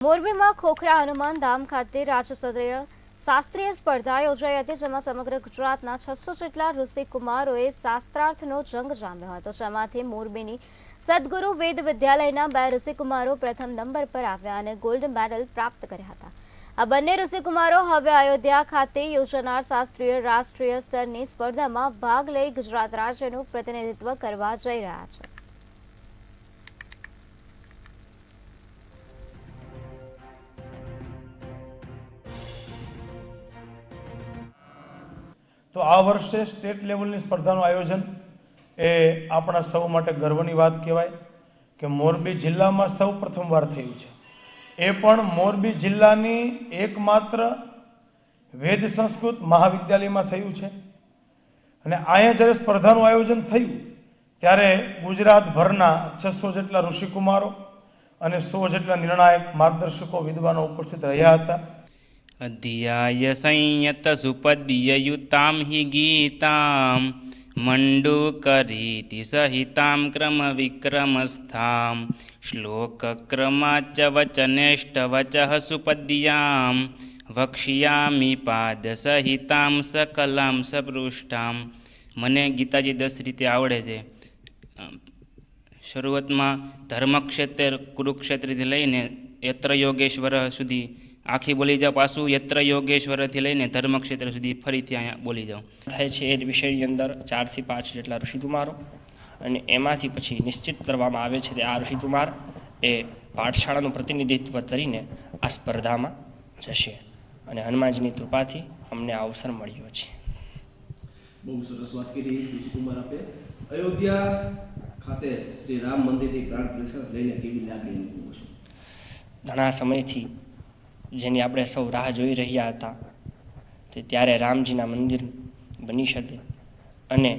મોરબીમાં ખોખરા હનુમાન ધામ ખાતે રાજ્યસ્તરીય શાસ્ત્રીય સ્પર્ધા યોજાઈ હતી, જેમાં સમગ્ર ગુજરાતના 600 જેટલા ઋષિકુમારોએ શાસ્ત્રાર્થનો જંગ જામ્યો હતો, જેમાંથી મોરબીની સદગુરુ વેદ વિદ્યાલયના 2 ઋષિકુમારો પ્રથમ નંબર પર આવ્યા અને ગોલ્ડ મેડલ પ્રાપ્ત કર્યા હતા। આ બંને ઋષિકુમારો હવે અયોધ્યા ખાતે યોજાનાર શાસ્ત્રીય રાષ્ટ્રીય સ્તરની સ્પર્ધામાં ભાગ લઈ ગુજરાત રાજ્યનું પ્રતિનિધિત્વ કરવા જઈ રહ્યા છે। तो आ वर्षे स्टेट लेवलनी स्पर्धाનું आयोजन ए આપણા સૌ માટે ગર્વની વાત કહેવાય કે મોરબી જિલ્લામાં સૌ પ્રથમવાર થયું છે। એ પણ મોરબી જિલ્લાની એકમાત્ર વેદ સંસ્કૃત મહાવિદ્યાલયમાં થયું છે અને અહીંયા જ્યારે સ્પર્ધાનું આયોજન થયું ત્યારે ગુજરાતભરના 600 જેટલા ઋષિકુમારો અને 100 જેટલા નિર્ણાયક માર્ગદર્શકો વિદ્વાનો ઉપસ્થિત રહ્યા હતા। अध्याय संयत सुपद्ययुतां हि गीतां मंडूकरीति सहितां क्रम विक्रमस्थां श्लोकक्रमाच्च वचनेष्टवचः सुपद्यां वक्ष्यामि पाद सहितां सकलां सपृष्टां। मने गीताजी 10 रीते आवड़े छे। शरूआतमां धर्मक्षेत्र कुरुक्षेत्रथी लईने यत्र योगेश्वर सुधी आखी बोली जाओ, पासू यत्र योगेश्वर थी लईने धर्मक्षेत्र सुधी फरीथी अहींया बोली जाओ। थाय छे ए विषयनी अंदर 4 થી 5 જેટલા ઋષિકુમારો અને એમાંથી પછી નિશ્ચિત કરવામાં આવે છે કે આ ઋષિકુમાર એ પાઠશાળાનું પ્રતિનિધિત્વ કરીને આ સ્પર્ધામાં જશે અને હનુમાનજીની કૃપાથી અમને આ અવસર મળ્યો છે। બહુ સરસ વાત કરી ઋષિકુમાર આપે। અયોધ્યા ખાતે શ્રી રામ મંદિરની પ્રાણ પ્રતિષ્ઠા લઈને કેવી લાગણી અનુભવો છો? ઘણા સમયથી જેની આપણે સૌ રાહ જોઈ રહ્યા હતા તે ત્યારે રામજીના મંદિર બની શકે અને